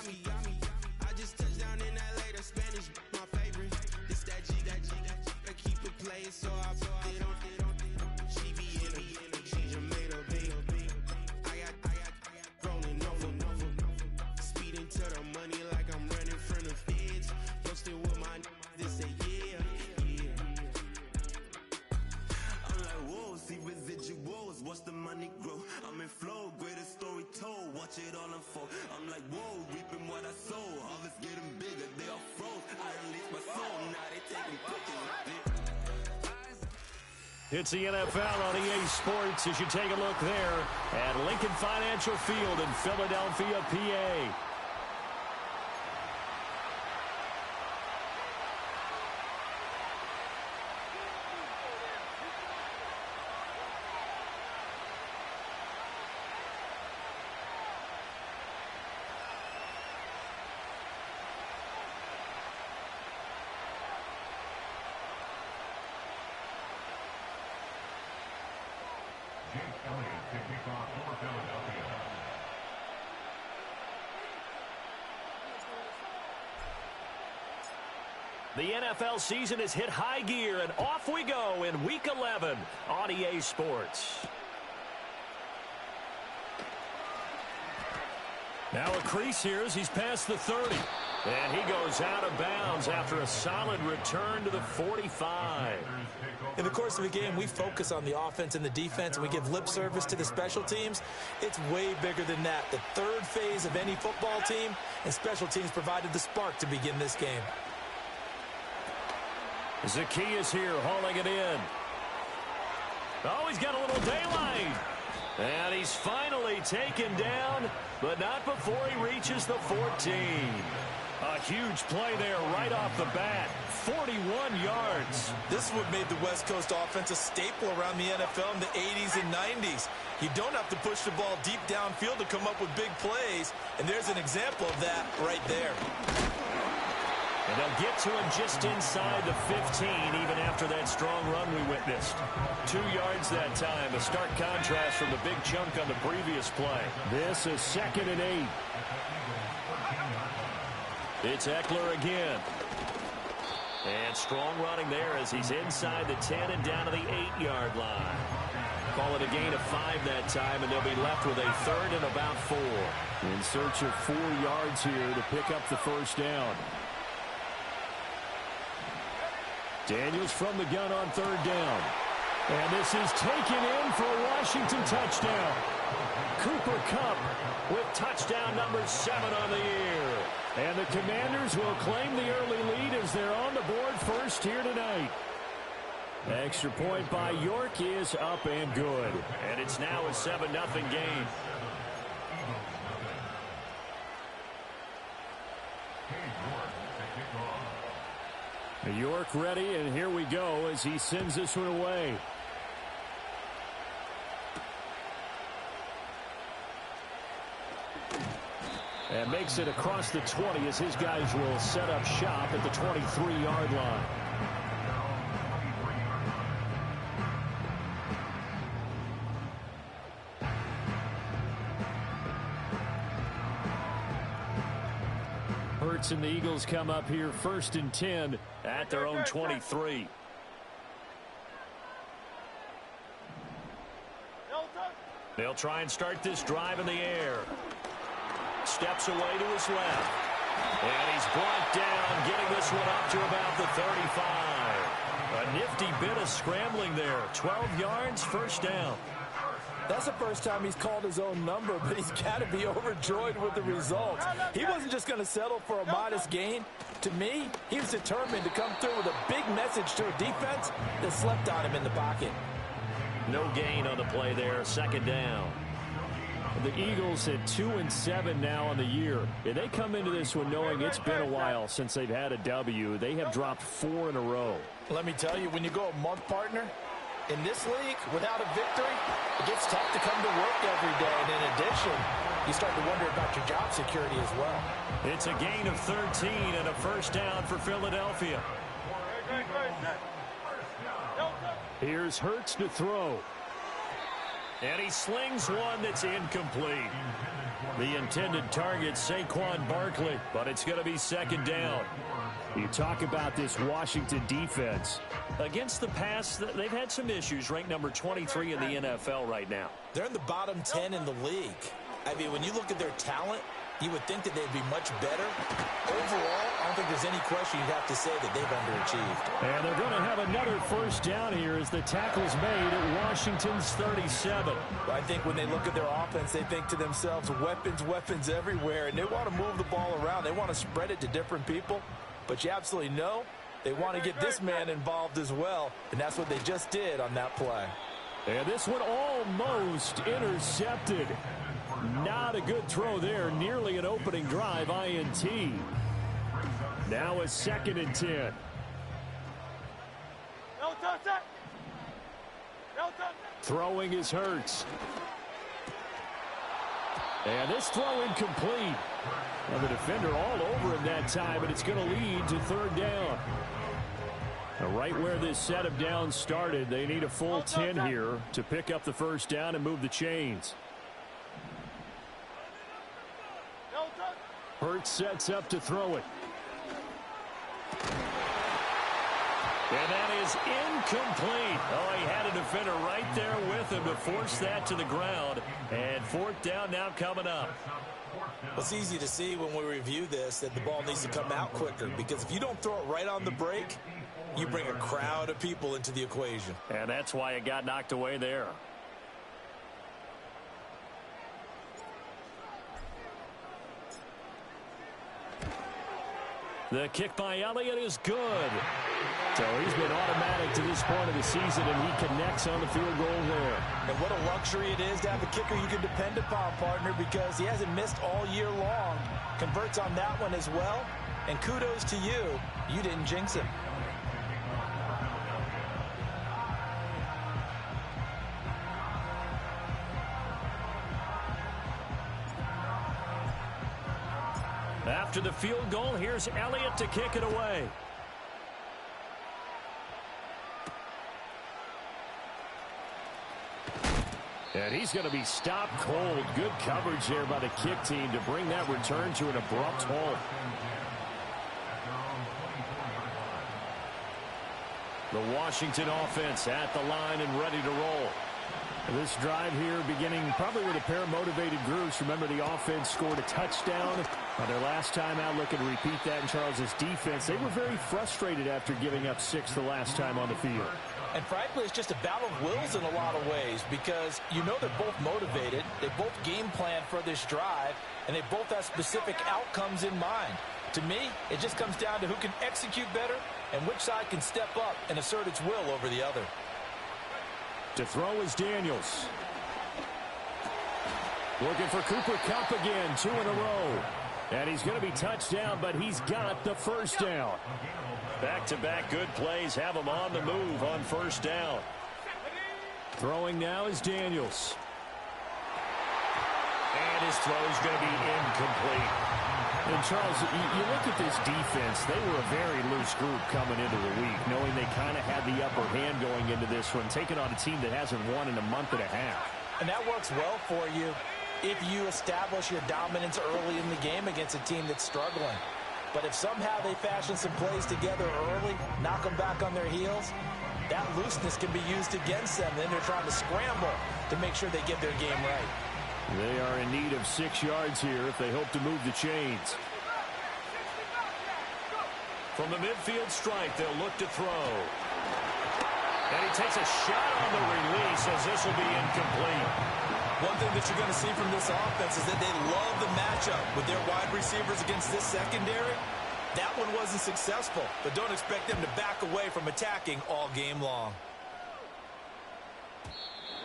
I just touched down in LA, the Spanish, my favorite. This that G, I keep it playing, so I put it on. She be in a, she just made a big. I got rolling over. Speeding to the money like I'm running from the feds. Posting with my this say yeah. I'm like, whoa, see residuals, watch the money grow. I'm in flow, greatest story told, watch it all unfold. I'm like, whoa, reaping what I sow. Harvest getting bigger, they all froze. I release my soul, now they taking pictures. It's the NFL on EA Sports as you take a look there at Lincoln Financial Field in Philadelphia, PA. The NFL season has hit high gear, and off we go in Week 11 on EA Sports. Now a crease here as he's past the 30. And he goes out of bounds after a solid return to the 45. In the course of a game, we focus on the offense and the defense, and we give lip service to the special teams. It's way bigger than that. The third phase of any football team, and special teams provided the spark to begin this game. Zacchaeus here hauling it in. Oh, he's got a little daylight. And he's finally taken down, but not before he reaches the 14. A huge play there right off the bat. 41 yards. This is what made the West Coast offense a staple around the NFL in the 80s and 90s. You don't have to push the ball deep downfield to come up with big plays, and there's an example of that right there. And they'll get to him just inside the 15, even after that strong run we witnessed. 2 yards that time, a stark contrast from the big chunk on the previous play. This is 2nd and 8. It's Eckler again. And strong running there as he's inside the 10 and down to the 8-yard line. Call it a gain of 5 that time, and they'll be left with a 3rd and about 4. In search of 4 yards here to pick up the first down. Daniels from the gun on 3rd down. And this is taken in for a Washington touchdown. Cooper Kupp with touchdown number 7 on the year. And the Commanders will claim the early lead as they're on the board first here tonight. Extra point by York is up and good. And it's now a 7-0 game. York ready, and here we go as he sends this one away. And makes it across the 20 as his guys will set up shop at the 23-yard line. Hurts and the Eagles come up here 1st and 10 at their own 23. They'll try and start this drive in the air. Steps away to his left. And he's brought down, getting this one up to about the 35. A nifty bit of scrambling there. 12 yards, first down. That's the first time he's called his own number, but he's got to be overjoyed with the results. He wasn't just going to settle for a modest gain. To me, he was determined to come through with a big message to a defense that slept on him in the pocket. No gain on the play there, 2nd down. The Eagles at 2-7 now on the year. And they come into this one knowing it's been a while since they've had a W. They have dropped 4 in a row. Let me tell you, when you go a month, partner, in this league, without a victory, it gets tough to come to work every day. And in addition, you start to wonder about your job security as well. It's a gain of 13 and a first down for Philadelphia. Here's Hurts to throw. And he slings one that's incomplete. The intended target, Saquon Barkley, but it's going to be second down. You talk about this Washington defense. Against the pass, they've had some issues. Ranked number 23 in the NFL right now. They're in the bottom 10 in the league. I mean, when you look at their talent, you would think that they'd be much better. Overall, I don't think there's any question you'd have to say that they've underachieved. And they're going to have another first down here as the tackle's made at Washington's 37. I think when they look at their offense, they think to themselves, weapons, weapons everywhere, and they want to move the ball around. They want to spread it to different people, but you absolutely know they want to get this man involved as well, and that's what they just did on that play. And this one almost intercepted. Not a good throw there. Nearly an opening drive, INT. Now a 2nd and 10. Throwing is Hurts. And this throw incomplete. And the defender all over him that time, and it's going to lead to 3rd down. Now, right where this set of downs started, they need a full 10 here to pick up the first down and move the chains. Hurts sets up to throw it. And that is incomplete. Oh, he had a defender right there with him to force that to the ground. And 4th down now coming up. Well, it's easy to see when we review this that the ball needs to come out quicker, because if you don't throw it right on the break, you bring a crowd of people into the equation. And that's why it got knocked away there. The kick by Elliott is good. So he's been automatic to this point of the season, and he connects on the field goal there. And what a luxury it is to have a kicker you can depend upon, partner, because he hasn't missed all year long. Converts on that one as well. And kudos to you. You didn't jinx him. After the field goal, here's Elliott to kick it away. And he's going to be stopped cold. Good coverage there by the kick team to bring that return to an abrupt halt. The Washington offense at the line and ready to roll. This drive here beginning probably with a pair of motivated groups. Remember, the offense scored a touchdown on their last time out. Looking to repeat that in Charles's defense. They were very frustrated after giving up 6 the last time on the field. And frankly, it's just a battle of wills in a lot of ways, because you know they're both motivated. They both game plan for this drive, and they both have specific outcomes in mind. To me, it just comes down to who can execute better and which side can step up and assert its will over the other. To throw is Daniels. Looking for Cooper Kupp again, 2 in a row. And he's going to be touched down, but he's got the first down. Back-to-back good plays have him on the move on first down. Throwing now is Daniels. And his throw is going to be incomplete. And Charles, you look at this defense, they were a very loose group coming into the week, knowing they kind of had the upper hand going into this one, taking on a team that hasn't won in a month and a half. And that works well for you if you establish your dominance early in the game against a team that's struggling. But if somehow they fashion some plays together early, knock them back on their heels, that looseness can be used against them. Then they're trying to scramble to make sure they get their game right. They are in need of 6 yards here if they hope to move the chains. From the midfield strike, they'll look to throw. And he takes a shot on the release as this will be incomplete. One thing that you're going to see from this offense is that they love the matchup with their wide receivers against this secondary. That one wasn't successful, but don't expect them to back away from attacking all game long.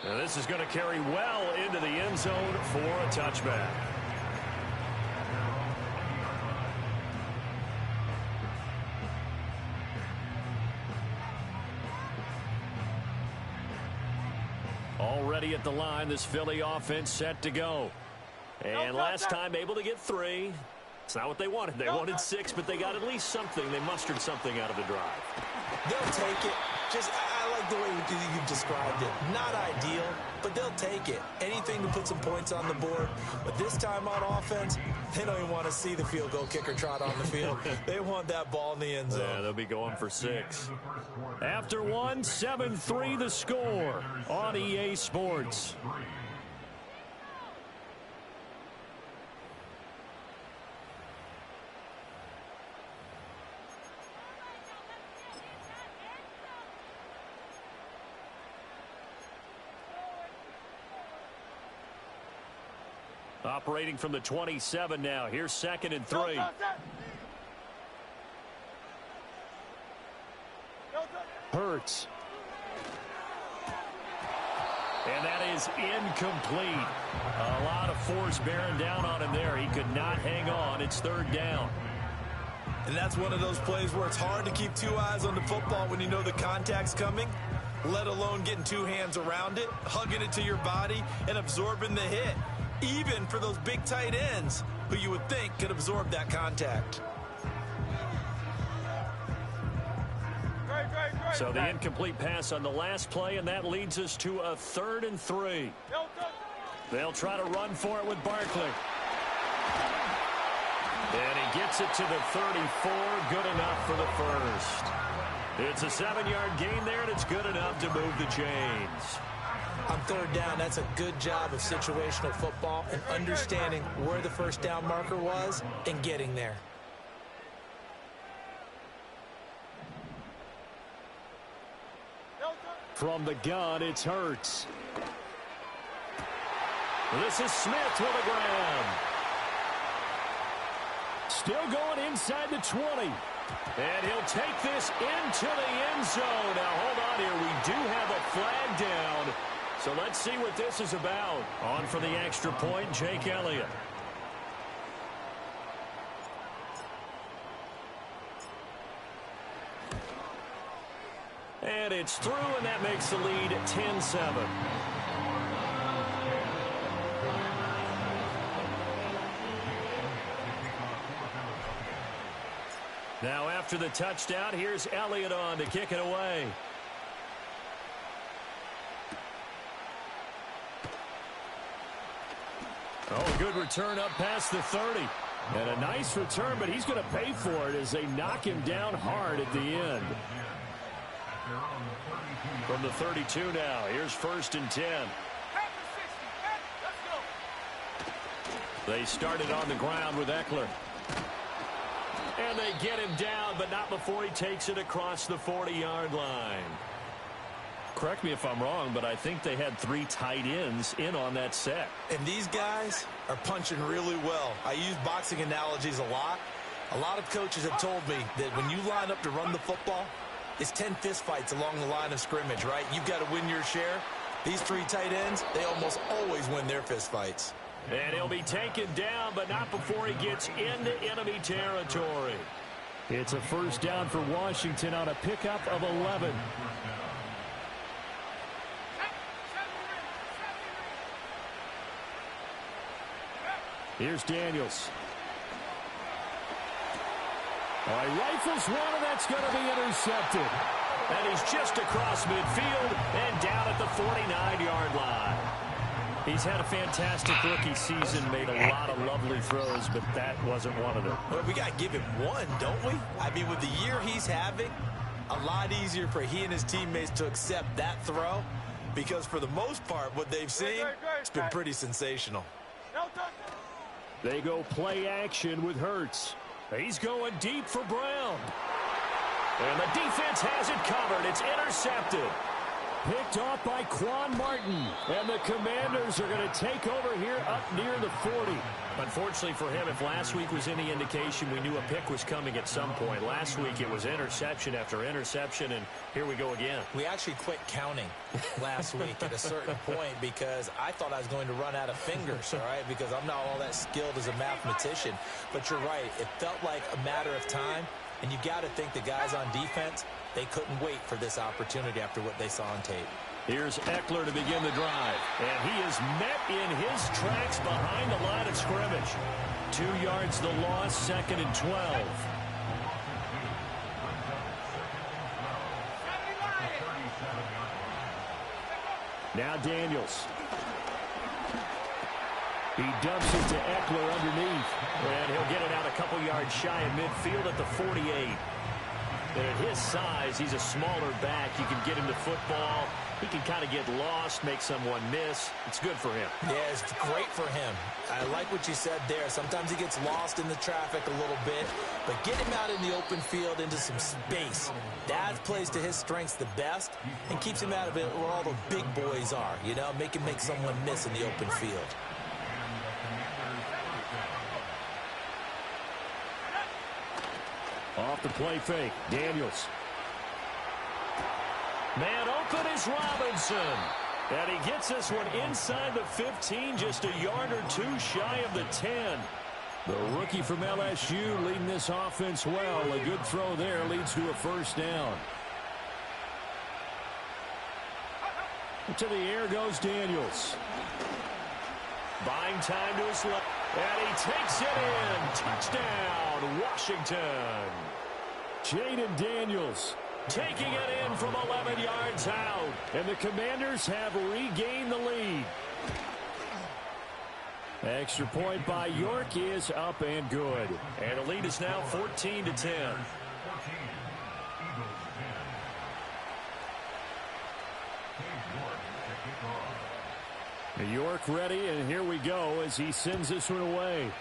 Now this is going to carry well into the end zone for a touchback. Already at the line, this Philly offense set to go. And last time able to get 3. It's not what they wanted. They wanted 6, but they got at least something. They mustered something out of the drive. They'll take it. I like the way you described it. Not ideal, but they'll take it. Anything to put some points on the board. But this time on offense, they don't even want to see the field goal kicker trot on the field. They want that ball in the end zone. Yeah, they'll be going for 6. After 1, 7-3 the score on EA Sports. Operating from the 27 now. Here's 2nd and 3. Hurts. And that is incomplete. A lot of force bearing down on him there. He could not hang on. It's 3rd down. And that's one of those plays where it's hard to keep 2 eyes on the football when you know the contact's coming, let alone getting 2 hands around it, hugging it to your body, and absorbing the hit. Even for those big tight ends who you would think could absorb that contact. So the incomplete pass on the last play, and that leads us to a 3rd and 3. They'll try to run for it with Barkley. And he gets it to the 34. Good enough for the first. It's a 7-yard gain there, and it's good enough to move the chains. On 3rd down, that's a good job of situational football and understanding where the first down marker was and getting there. From the gun, it's Hurts. This is Smith with a grab. Still going inside the 20. And he'll take this into the end zone. Now, hold on here. We do have a flag down. So let's see what this is about. On for the extra point, Jake Elliott. And it's through, and that makes the lead 10-7. Now after the touchdown, here's Elliott on to kick it away. Oh, good return up past the 30. And a nice return, but he's going to pay for it as they knock him down hard at the end. From the 32 now, here's 1st and 10. They started on the ground with Eckler. And they get him down, but not before he takes it across the 40-yard line. Correct me if I'm wrong, but I think they had 3 tight ends in on that set. And these guys are punching really well. I use boxing analogies a lot. A lot of coaches have told me that when you line up to run the football, it's 10 fistfights along the line of scrimmage, right? You've got to win your share. These 3 tight ends, they almost always win their fistfights. And he'll be taken down, but not before he gets into enemy territory. It's a 1st down for Washington on a pickup of 11. Here's Daniels. He rifles one, and that's going to be intercepted. And he's just across midfield and down at the 49-yard line. He's had a fantastic rookie season, made a lot of lovely throws, but that wasn't one of them. Well, we got to give him one, don't we? I mean, with the year he's having, a lot easier for he and his teammates to accept that throw, because for the most part, what they've seen, it's been pretty sensational. They go play action with Hurts. He's going deep for Brown. And the defense has it covered. It's intercepted. Picked off by Quan Martin. And the Commanders are going to take over here up near the 40. Unfortunately for him, if last week was any indication, we knew a pick was coming at some point. Last week it was interception after interception, and here we go again. We actually quit counting last week at a certain point because I thought I was going to run out of fingers, all right, because I'm not all that skilled as a mathematician. But you're right. It felt like a matter of time, and you got to think the guys on defense, they couldn't wait for this opportunity after what they saw on tape. Here's Eckler to begin the drive. And he is met in his tracks behind the line of scrimmage. 2 yards the loss, 2nd and 12. Now Daniels. He dumps it to Eckler underneath. And he'll get it out a couple yards shy of midfield at the 48. And at his size, he's a smaller back. You can get him to football. He can kind of get lost, make someone miss. It's good for him. Yeah, it's great for him. I like what you said there. Sometimes he gets lost in the traffic a little bit, but get him out in the open field into some space. That plays to his strengths the best and keeps him out of it where all the big boys are, you know, make him make someone miss in the open field. Off the play fake, Daniels. Man open is Robinson. And he gets this one inside the 15, just a yard or two shy of the 10. The rookie from LSU leading this offense well. A good throw there leads to a first down. To the air goes Daniels. Buying time to his left. And he takes it in. Touchdown, Washington. Jaden Daniels taking it in from 11 yards out. And the Commanders have regained the lead. Extra point by York is up and good. And the lead is now 14-10. York ready, and here we go as he sends this one away.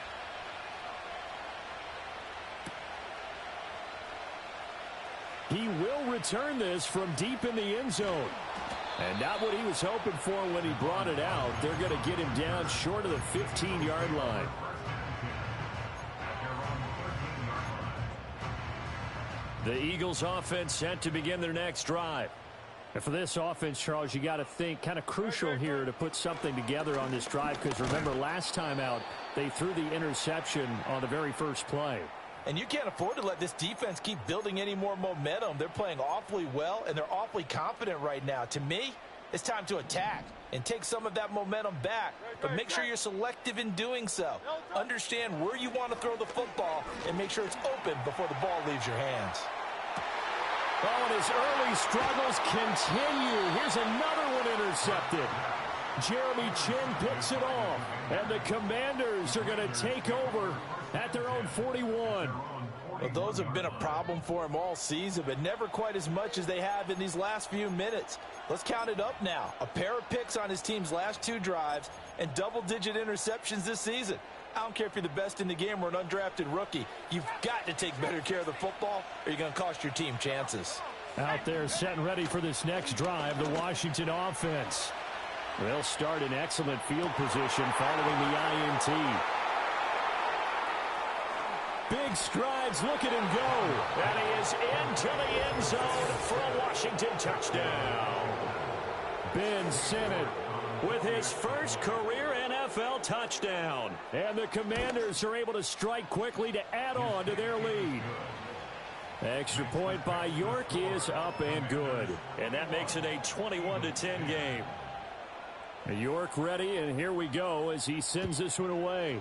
He will return this from deep in the end zone. And not what he was hoping for when he brought it out. They're going to get him down short of the 15-yard line. The Eagles offense set to begin their next drive. And for this offense, Charles, you got to think kind of crucial here to put something together on this drive, because remember last time out they threw the interception on the very first play. And you can't afford to let this defense keep building any more momentum. They're playing awfully well, and they're awfully confident right now. To me, it's time to attack and take some of that momentum back. But make sure you're selective in doing so. Understand where you want to throw the football and make sure it's open before the ball leaves your hands. Oh, and his early struggles continue. Here's another one intercepted. Jeremy Chin picks it off. And the Commanders are going to take over at their own 41. Well, those have been a problem for him all season, but never quite as much as they have in these last few minutes. Let's count it up now. A pair of picks on his team's last 2 drives and double-digit interceptions this season. I don't care if you're the best in the game or an undrafted rookie. You've got to take better care of the football or you're going to cost your team chances. Out there set and ready for this next drive, the Washington offense. They'll start in excellent field position following the INT. Big strides, look at him go. And he is into the end zone for a Washington touchdown. Ben Sinnott with his first career NFL touchdown. And the Commanders are able to strike quickly to add on to their lead. Extra point by York is up and good. And that makes it a 21-10 game. York ready, and here we go as he sends this one away.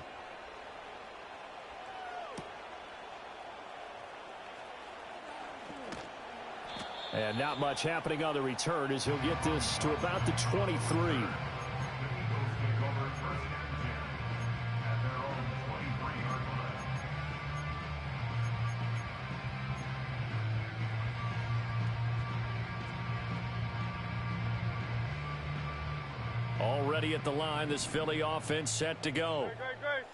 And not much happening on the return as he'll get this to about the 23. Already at the line, this Philly offense set to go.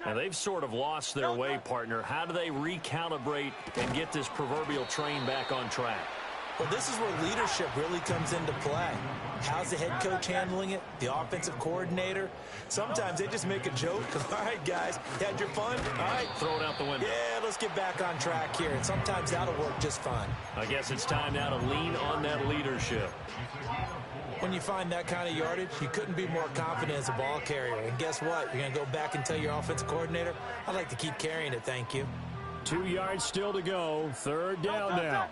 Now they've sort of lost their way, partner. How do they recalibrate and get this proverbial train back on track? Well, this is where leadership really comes into play. How's the head coach handling it? The offensive coordinator? Sometimes they just make a joke. All right, guys, you had your fun? All right. Throw it out the window. Yeah, let's get back on track here. And sometimes that'll work just fine. I guess it's time now to lean on that leadership. When you find that kind of yardage, you couldn't be more confident as a ball carrier. And guess what? You're going to go back and tell your offensive coordinator, I'd like to keep carrying it, thank you. 2 yards still to go. Third down now.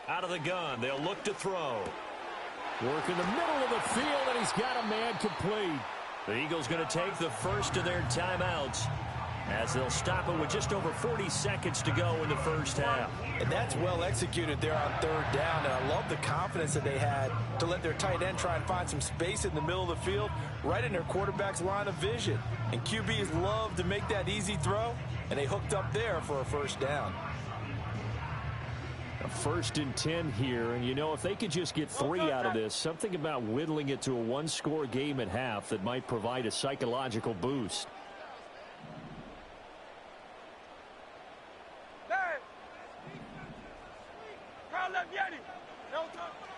Out of the gun, they'll look to throw. Work in the middle of the field, and he's got a man complete. The Eagles going to take the first of their timeouts as they'll stop it with just over 40 seconds to go in the first half. And that's well executed there on third down, and I love the confidence that they had to let their tight end try and find some space in the middle of the field, right in their quarterback's line of vision. And QBs love to make that easy throw, and they hooked up there for a first down. A 1st and 10 here, and you know, if they could just get 3 out of this, something about whittling it to a one-score game at half that might provide a psychological boost.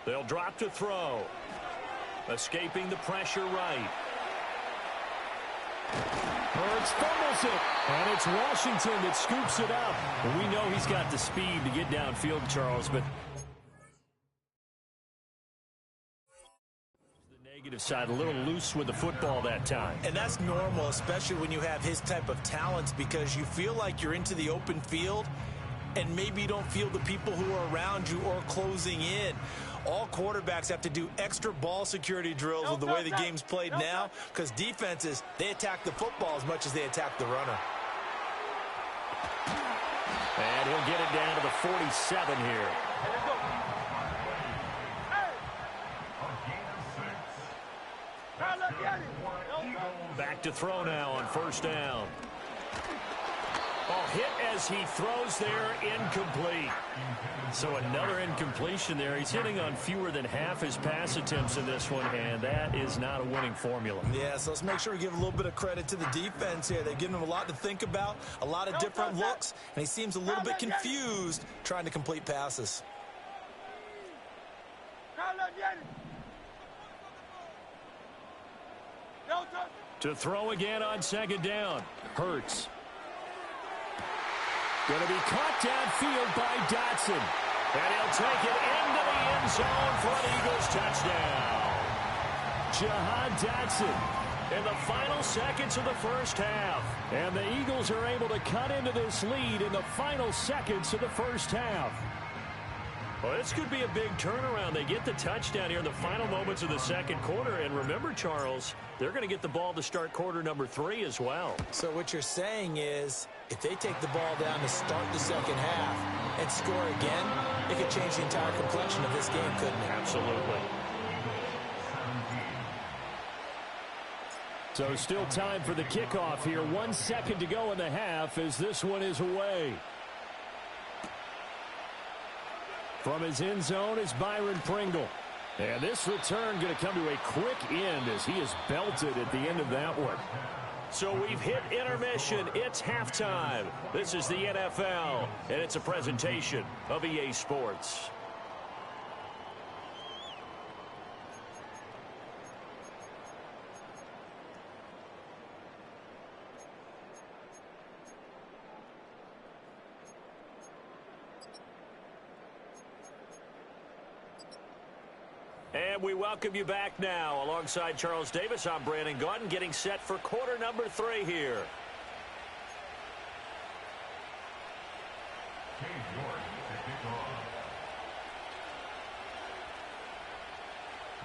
They'll drop to throw. Escaping the pressure right. Hurts fumbles it, and it's Washington that scoops it up. We know he's got the speed to get downfield, Charles, but the negative side, a little loose with the football that time. And that's normal, especially when you have his type of talents, because you feel like you're into the open field, and maybe you don't feel the people who are around you or closing in. All quarterbacks have to do extra ball security drills with the way the game's played now, because defenses, they attack the football as much as they attack the runner. And he'll get it down to the 47 here. Back to throw now on first down. Oh, hit as he throws there, incomplete. So another incompletion there. He's hitting on fewer than half his pass attempts in this one, and that is not a winning formula. Yeah, so let's make sure we give a little bit of credit to the defense here. They've given him a lot to think about, a lot of different looks, and he seems a little bit confused trying to complete passes. To throw again on second down. Hurts. Going to be caught downfield by Dotson. And he'll take it into the end zone for an Eagles touchdown. Jahan Dotson in the final seconds of the first half. And the Eagles are able to cut into this lead in the final seconds of the first half. Well, this could be a big turnaround. They get the touchdown here in the final moments of the second quarter. And remember, Charles, they're going to get the ball to start quarter number 3 as well. So what you're saying is, if they take the ball down to start the second half and score again, it could change the entire complexion of this game, couldn't it? Absolutely. So still time for the kickoff here. 1 second to go in the half as this one is away. From his end zone is Byron Pringle. And this return going to come to a quick end as he is belted at the end of that one. So we've hit intermission. It's halftime. This is the NFL, and it's a presentation of EA Sports. And we welcome you back now. Alongside Charles Davis, I'm Brandon Gaudin, getting set for quarter number 3 here.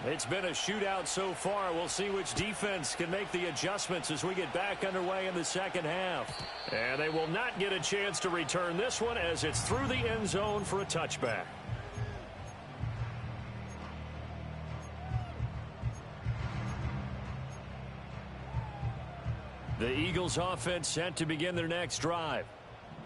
It's been a shootout so far. We'll see which defense can make the adjustments as we get back underway in the second half. And they will not get a chance to return this one as it's through the end zone for a touchback. The Eagles offense set to begin their next drive.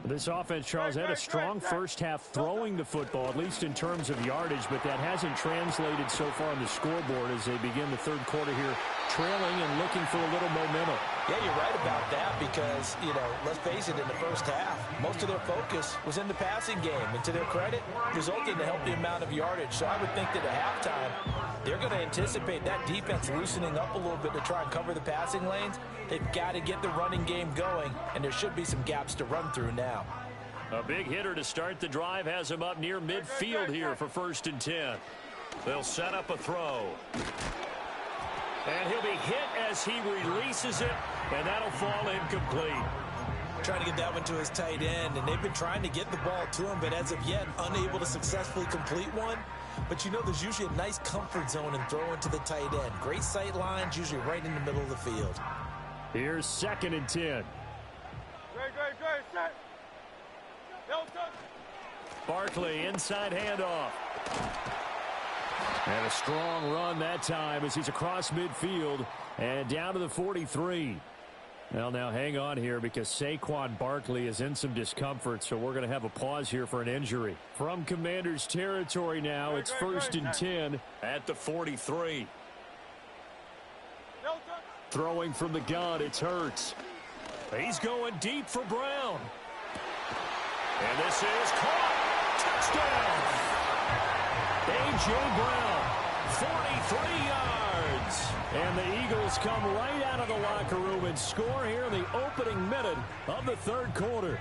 This offense, Charles, had a strong first half throwing the football, at least in terms of yardage, but that hasn't translated so far on the scoreboard as they begin the third quarter here, trailing and looking for a little momentum. Yeah, you're right about that because, you know, let's face it, in the first half, most of their focus was in the passing game. And to their credit, resulted in a healthy amount of yardage. So I would think that at halftime, they're going to anticipate that defense loosening up a little bit to try and cover the passing lanes. They've got to get the running game going, and there should be some gaps to run through now. A big hitter to start the drive has him up near midfield here for 1st and 10. They'll set up a throw. And he'll be hit as he releases it, and that'll fall incomplete. trying to get that one to his tight end, and they've been trying to get the ball to him, but as of yet, unable to successfully complete one. But you know, there's usually a nice comfort zone in throwing to the tight end. Great sight lines, usually right in the middle of the field. Here's 2nd and 10. Great, set. Barkley, inside handoff. And a strong run that time as he's across midfield and down to the 43. Well, now hang on here because Saquon Barkley is in some discomfort, so we're going to have a pause here for an injury. From Commanders territory now, it's 1st and 10 at the 43. Throwing from the gun, it's Hurts. He's going deep for Brown. And this is caught. Touchdown! A.J. Brown, 43 yards. And the Eagles come right out of the locker room and score here in the opening minute of the 3rd quarter.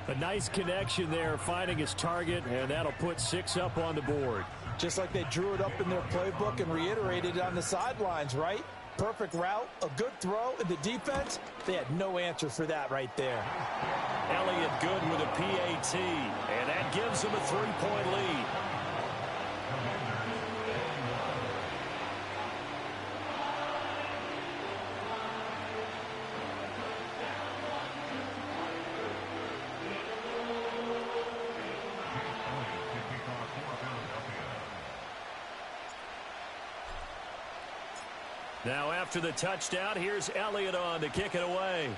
A nice connection there, finding his target, and that'll put 6 up on the board. Just like they drew it up in their playbook and reiterated it on the sidelines, right? Perfect route, a good throw, and the defense, they had no answer for that right there. Elliott good with a PAT, and that gives them a 3-point lead. Now after the touchdown, here's Elliott on to kick it away.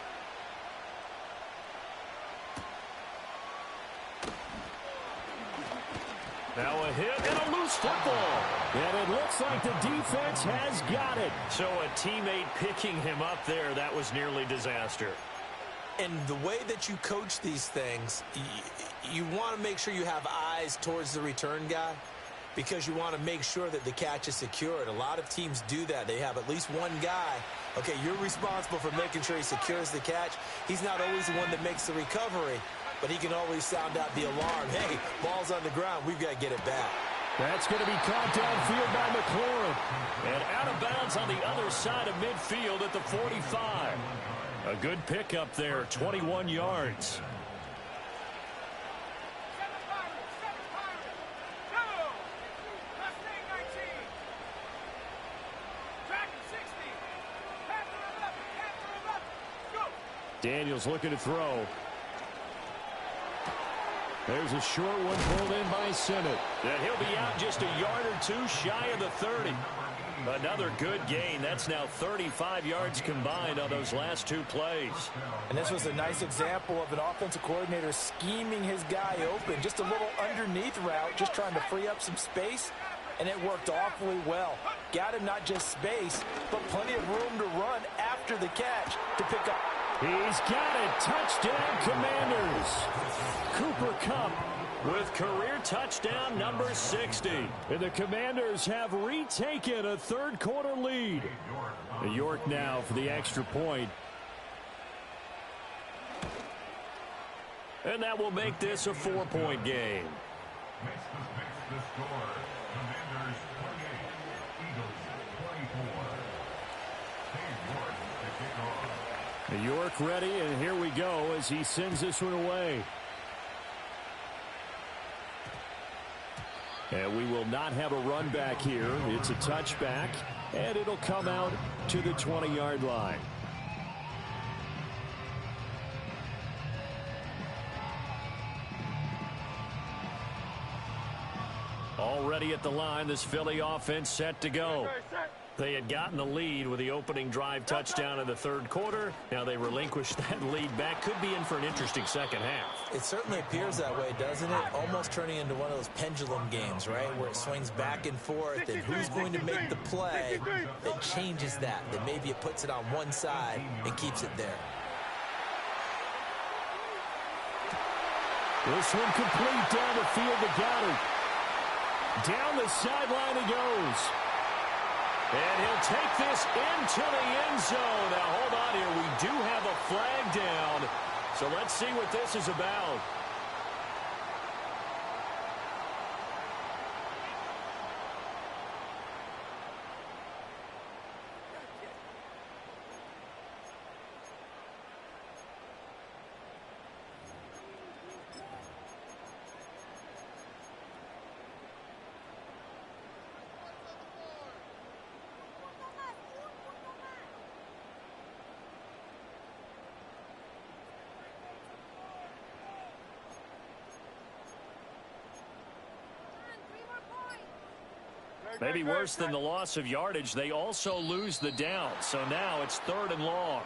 Now a hit and a loose football. And it looks like the defense has got it. So a teammate picking him up there, that was nearly disaster. And the way that you coach these things, you want to make sure you have eyes towards the return guy, because you want to make sure that the catch is secured. A lot of teams do that. They have at least one guy. Okay, you're responsible for making sure he secures the catch. He's not always the one that makes the recovery, but he can always sound out the alarm. Hey, ball's on the ground. We've got to get it back. That's going to be caught downfield by McLaurin. And out of bounds on the other side of midfield at the 45. A good pickup there, 21 yards. Daniels looking to throw. There's a short one pulled in by Simmons. And he'll be out just a yard or two shy of the 30. Another good gain. That's now 35 yards combined on those last 2 plays. And this was a nice example of an offensive coordinator scheming his guy open. Just a little underneath route, just trying to free up some space. And it worked awfully well. Got him not just space, but plenty of room to run after the catch to pick up. He's got it. Touchdown, Commanders. Cooper Kupp with career touchdown number 60. And the Commanders have retaken a 3rd quarter lead. York now for the extra point. And that will make this a 4-point game. Makes the score. Commanders 28, Eagles 24. Steve York to kick off. York ready, and here we go as he sends this one away. And we will not have a run back here. It's a touchback, and it'll come out to the 20-yard line. Already at the line, this Philly offense set to go. They had gotten the lead with the opening drive touchdown in the 3rd quarter. Now they relinquished that lead back. Could be in for an interesting second half. It certainly appears that way, doesn't it? Almost turning into one of those pendulum games, right? Where it swings back and forth, and who's going to make the play that changes that? That maybe it puts it on one side and keeps it there. This one complete down the field to Goddard. Down the sideline he goes. And he'll take this into the end zone. Now, hold on here. We do have a flag down. So let's see what this is about. Maybe worse than the loss of yardage, they also lose the down. So now it's 3rd and long.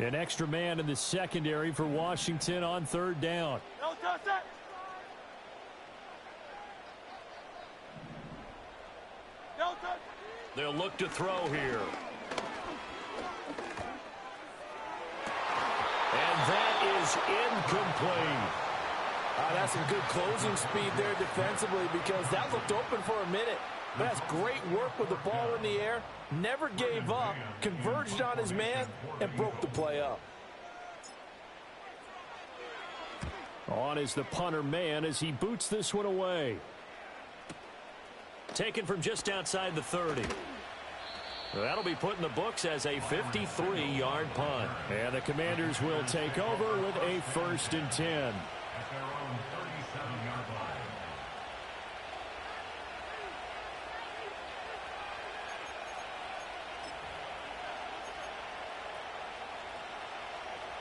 An extra man in the secondary for Washington on 3rd down. Don't touch it. Don't touch it. They'll look to throw here. And that is incomplete. That's some good closing speed there defensively because that looked open for a minute. But that's great work with the ball in the air. Never gave up, converged on his man, and broke the play up. On is the punter man as he boots this one away. Taken from just outside the 30. That'll be put in the books as a 53-yard punt. And the Commanders will take over with a 1st and 10. At their own 37-yard line.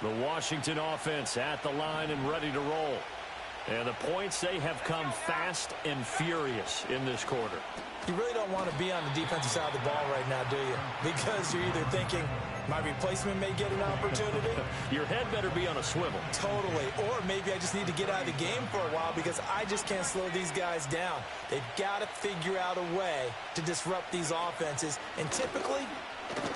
The Washington offense at the line and ready to roll. And the points, they have come fast and furious in this quarter. You really don't want to be on the defensive side of the ball right now, do you? Because you're either thinking, my replacement may get an opportunity. Your head better be on a swivel. Totally. Or maybe I just need to get out of the game for a while because I just can't slow these guys down. They've got to figure out a way to disrupt these offenses. And typically,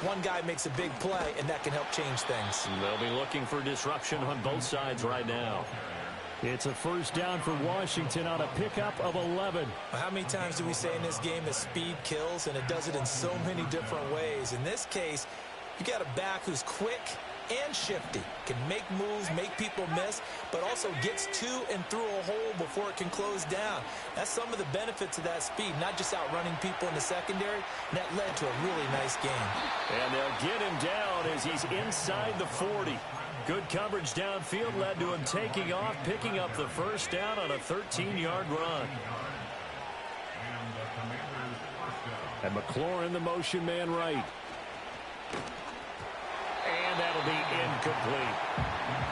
one guy makes a big play, and that can help change things. They'll be looking for disruption on both sides right now. It's a 1st down for Washington on a pickup of 11. How many times do we say in this game that speed kills, and it does it in so many different ways? In this case, you got a back who's quick and shifty, can make moves, make people miss, but also gets to and through a hole before it can close down. That's some of the benefits of that speed, not just outrunning people in the secondary, and that led to a really nice game. And they'll get him down as he's inside the 40. Good coverage downfield led to him taking off, picking up the 1st down on a 13-yard run. And McLaurin, the motion man right. And that'll be incomplete.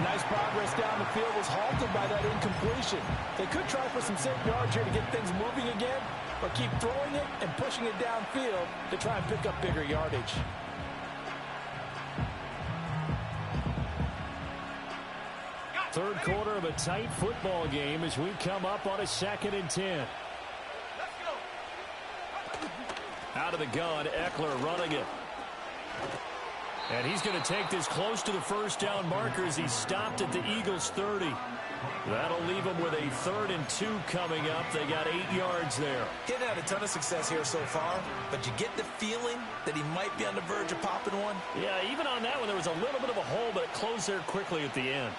Nice progress down the field was halted by that incompletion. They could try for some safe yards here to get things moving again, or keep throwing it and pushing it downfield to try and pick up bigger yardage. Third quarter of a tight football game as we come up on a 2nd and 10. Out of the gun, Eckler running it. And he's going to take this close to the 1st down marker as he stopped at the Eagles' 30. That'll leave them with a 3rd and 2 coming up. They got 8 yards there. He hasn't had a ton of success here so far, but you get the feeling that he might be on the verge of popping one. Yeah, even on that one, there was a little bit of a hole, but it closed there quickly at the end.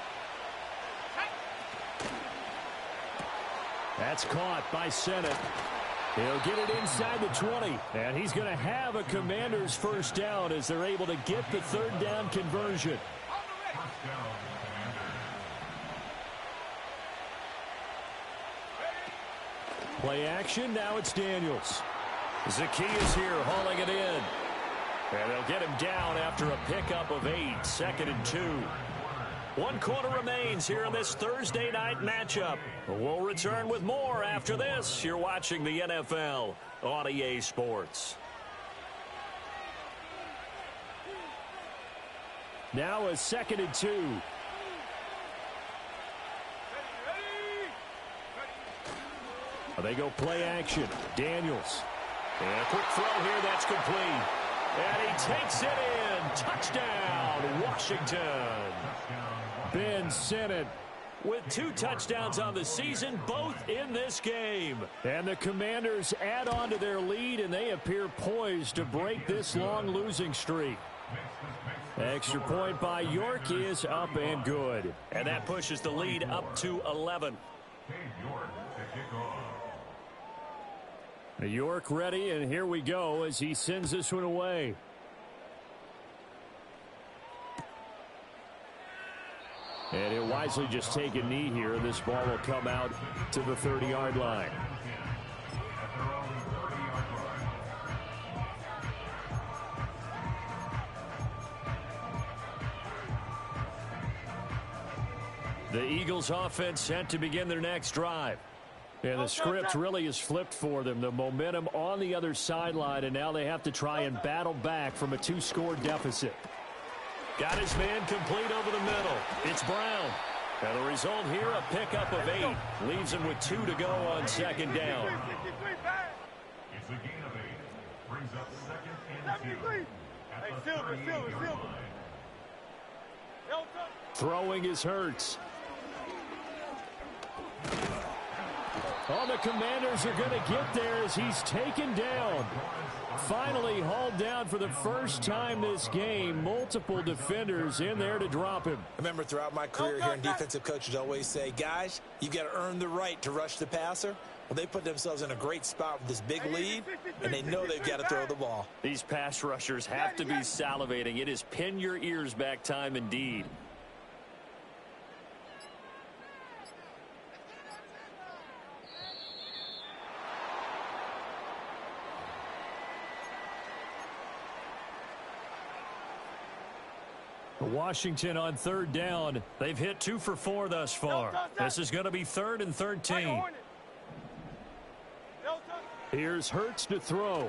That's caught by Sennett. He'll get it inside the 20. And he's going to have a Commanders 1st down as they're able to get the 3rd down conversion. Play action. Now it's Daniels. Zacchaeus here hauling it in. And they'll get him down after a pickup of 8. 2nd and 2. 1 quarter remains here in this Thursday night matchup. We'll return with more after this. You're watching the NFL on EA Sports. Now a 2nd and 2. They go play action. Daniels. And a quick throw here. That's complete. And he takes it in. Touchdown, Washington. Ben Sennett with 2 touchdowns on the season, both in this game. And the Commanders add on to their lead, and they appear poised to break this long losing streak. Extra point by York is up and good. And that pushes the lead up to 11. York ready, and here we go as he sends this one away. And he'll wisely just take a knee here. This ball will come out to the 30-yard line. The Eagles offense set to begin their next drive. And the script really is flipped for them. The momentum on the other sideline, and now they have to try and battle back from a 2-score deficit. Got his man complete over the middle. It's Brown. And the result here, a pickup of 8. Leaves him with 2 to go on second down. It's a gain of 8. Brings up second and 2. At the 38-yard line. Throwing is Hurts. Oh, the Commanders are going to get there as he's taken down. Finally hauled down for the first time this game. Multiple defenders in there to drop him. I remember throughout my career hearing defensive coaches always say, guys, you got to earn the right to rush the passer. Well, they put themselves in a great spot with this big lead, and they know they've got to throw the ball. These pass rushers have to be salivating. It is pin your ears back time indeed. Washington on third down. They've hit 2 for 4 thus far. This is going to be 3rd and 13. Here's Hurts to throw.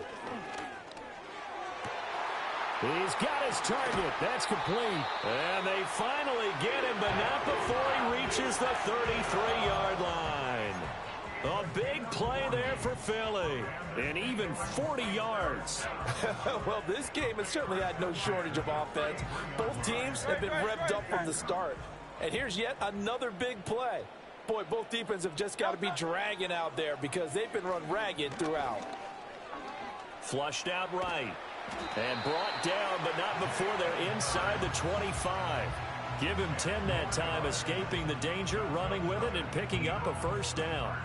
He's got his target. That's complete. And they finally get him, but not before he reaches the 33-yard line. A big play there for Philly. And even 40 yards. Well, this game has certainly had no shortage of offense. Both teams have been revved up from the start. And here's yet another big play. Boy, both defenses have just got to be dragging out there because they've been run ragged throughout. Flushed out right. And brought down, but not before they're inside the 25. Give him 10 that time, escaping the danger, running with it, and picking up a first down.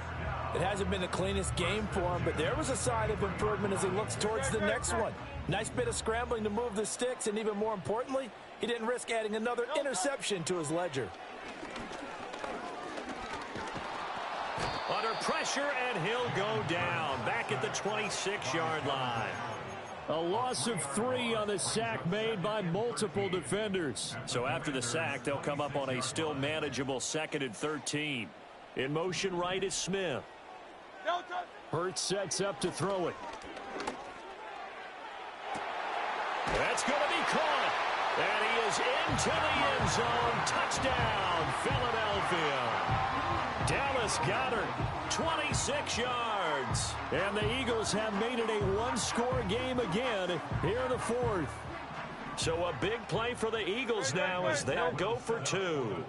It hasn't been the cleanest game for him, but there was a sign of improvement as he looks towards the next one. Nice bit of scrambling to move the sticks, and even more importantly, he didn't risk adding another interception to his ledger. Under pressure, and he'll go down. Back at the 26-yard line. A loss of 3 on the sack made by multiple defenders. So after the sack, they'll come up on a still manageable 2nd and 13. In motion right is Smith. Hurts sets up to throw it. That's going to be caught. And he is into the end zone. Touchdown, Philadelphia. Dallas Goedert, 26 yards. And the Eagles have made it a 1-score game again here in the 4th. So a big play for the Eagles now as they'll go for 2.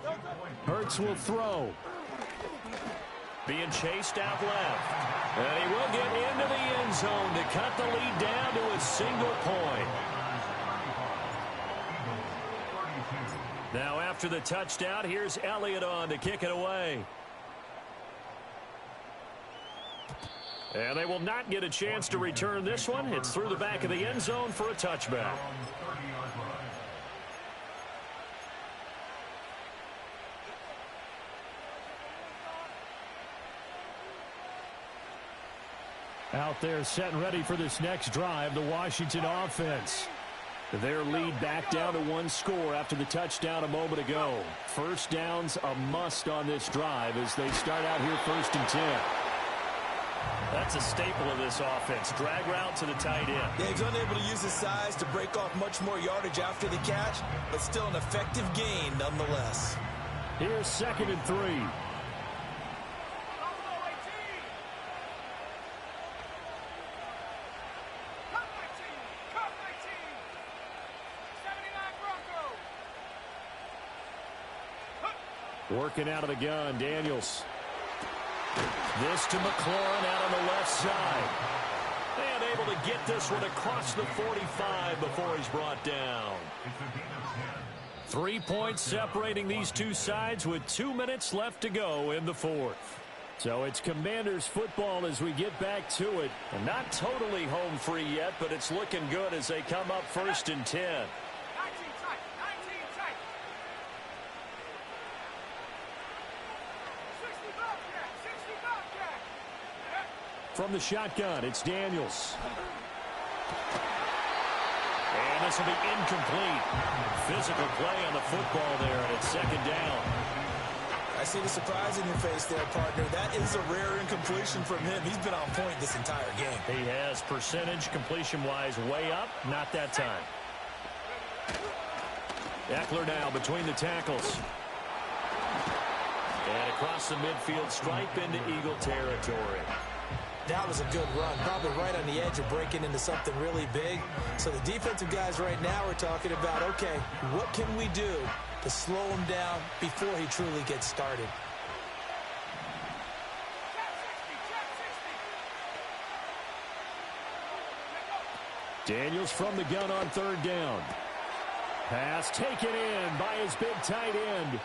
Hurts will throw. Being chased out left. And he will get into the end zone to cut the lead down to a single point. Now after the touchdown, here's Elliott on to kick it away. And they will not get a chance to return this one. It's through the back of the end zone for a touchback. Out there set and ready for this next drive, the Washington offense. Their lead back down to 1 score after the touchdown a moment ago. First down's a must on this drive as they start out here 1st and 10. That's a staple of this offense. Drag route to the tight end. Yeah, he's unable to use his size to break off much more yardage after the catch, but still an effective gain nonetheless. Here's 2nd and 3. Working out of the gun, Daniels. This to McLaurin out on the left side. And able to get this one across the 45 before he's brought down. 3 points separating these two sides with 2 minutes left to go in the 4th. So it's Commanders football as we get back to it. And not totally home free yet, but it's looking good as they come up 1st and 10. From the shotgun, it's Daniels. And this will be incomplete. Physical play on the football there, and it's 2nd down. I see the surprise in your face there, partner. That is a rare incompletion from him. He's been on point this entire game. He has percentage completion-wise way up. Not that time. Eckler now between the tackles. And across the midfield stripe into Eagle territory. That was a good run, probably right on the edge of breaking into something really big. So the defensive guys right now are talking about, okay, what can we do to slow him down before he truly gets started? Daniels from the gun on third down. Pass taken in by his big tight end.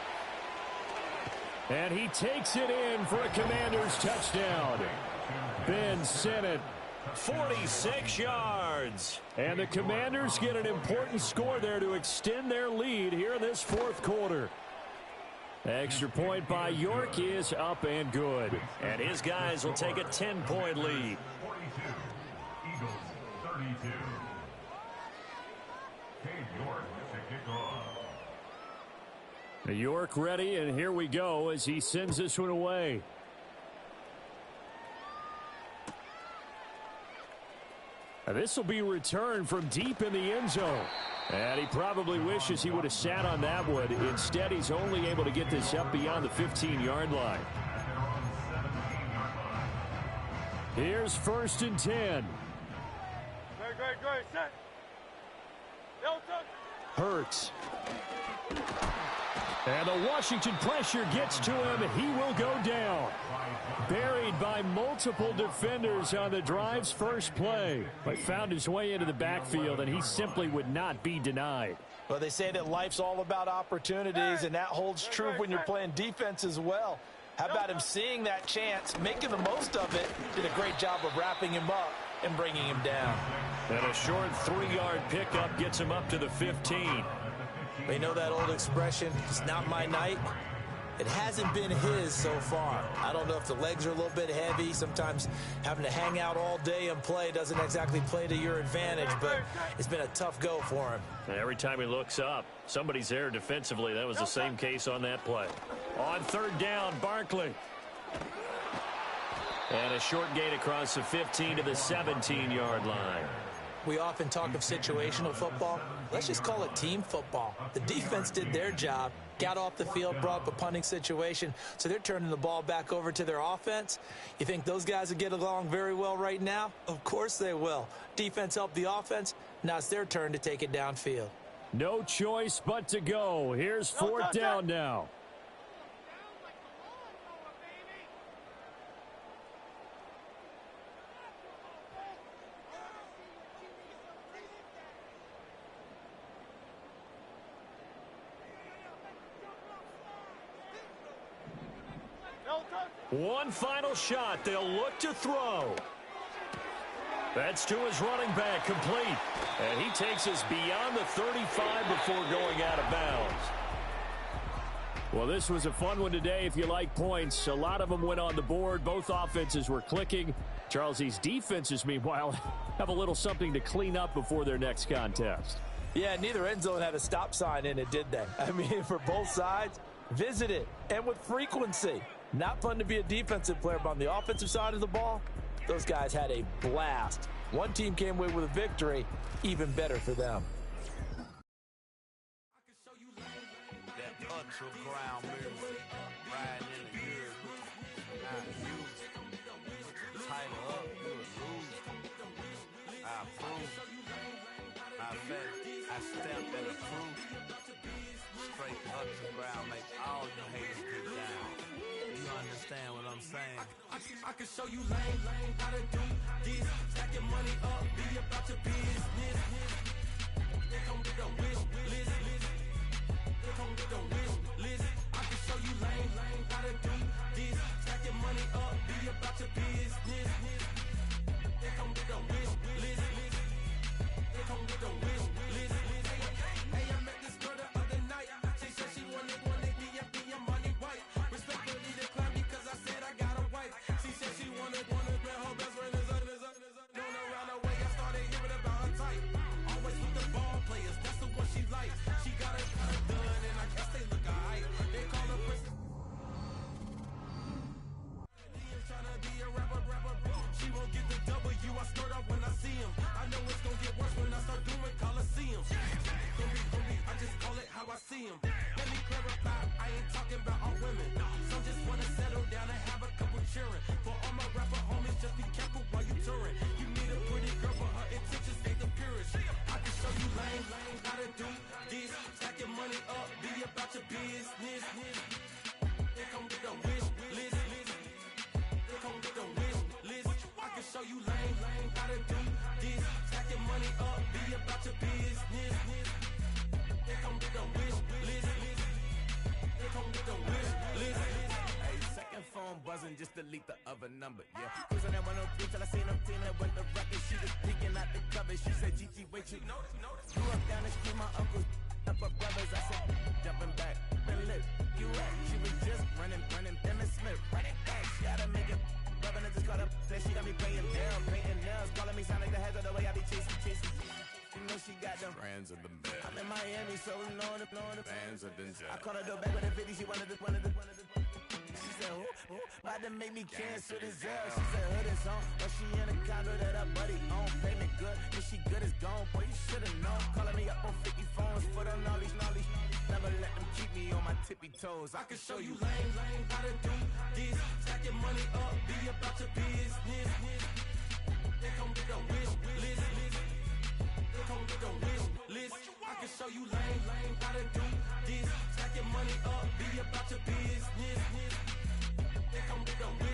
And he takes it in for a Commanders touchdown. Ben Sinnott, 46 yards. And the Commanders get an important score there to extend their lead here in this fourth quarter. Extra point by York is up and good. And his guys will take a 10-point lead. 42, Eagles 32. York to kick off. York ready, and here we go as he sends this one away. This will be returned from deep in the end zone. And he probably wishes he would have sat on that one. Instead, he's only able to get this up beyond the 15-yard line. Here's 1st and 10. Great. Set. Hurts. And the Washington pressure gets to him. He will go down. Buried by multiple defenders on the drive's first play. But found his way into the backfield, and he simply would not be denied. Well, they say that life's all about opportunities, and that holds true when you're playing defense as well. How about him seeing that chance, making the most of it, did a great job of wrapping him up and bringing him down. And a short 3-yard pickup gets him up to the 15. They know that old expression, it's not my night. It hasn't been his so far. I don't know if the legs are a little bit heavy. Sometimes having to hang out all day and play doesn't exactly play to your advantage, but it's been a tough go for him. And every time he looks up, somebody's there defensively. That was the same case on that play. On third down, Barkley. And a short gain across the 15 to the 17-yard line. We often talk of situational football. Let's just call it team football. The defense did their job, got off the field, brought up a punting situation, so they're turning the ball back over to their offense. You think those guys will get along very well right now? Of course they will. Defense helped the offense. Now it's their turn to take it downfield. No choice but to go. Here's 4th down now. One final shot. They'll look to throw. That's to his running back, complete. And he takes us beyond the 35 before going out of bounds. Well, this was a fun one today if you like points. A lot of them went on the board. Both offenses were clicking. Charles, these defenses, meanwhile, have a little something to clean up before their next contest. Yeah, neither end zone had a stop sign in it, did they? I mean, for both sides, visit it, and with frequency. Not fun to be a defensive player, but on the offensive side of the ball, those guys had a blast. One team came away with a victory, even better for them. That ultra ground music, riding in the year, I use it. Tighten up, you lose. I approve. I bet I stamped and approved. Straight ultra ground make all you haters get down. You understand what I'm saying? I can show you lame, how to do this. Stack your money up, be about your business. They come with a wish list. They come with a wish list. I can show you lame, how to do this. Stack your money up, be about your business. They come with a wish list. They come with a wish list. Hey, I met this girl the other night. She said she wanted me and be a money white. Respectfully declined because I said I got a wife. She said she wanted her best friend is known around the way. I started hearing about her type. Always with the ball players, that's the one she likes. She got it done, and I guess they look alright. They call her Princess. phone buzzing, just delete the other number, yeah. Cruising at 103 till I seen them team that went the record. She was peeking out the cover. She said, GT, wait, you know. Grew up down the street, my uncles up her brothers. I said, jumping back, been lit. You at? She was just running, Emmett Smith, running back. She gotta make it. Rubbing it, just caught up. Said she got me paying down, painting nails. Calling me sound like the heads of the way I be chasing. You know she got them brands of the best. I'm in Miami, so know the bands of the jet. I caught her door back with a 50, she wanted the. She said, ooh, about to make me cancel this L. She said, hood is on, but she in a condo that her buddy own. Payment good, if she good is gone, boy, you should've known. Calling me up on 50 phones, foot on all these. Never let them keep me on my tippy toes. I can show you lame, how to do this. Stack your money up, be about your business. They come with a wish list. They come with a wish list. I can show you lame, how to do this. Stack your money up, be about your business. They come with a wish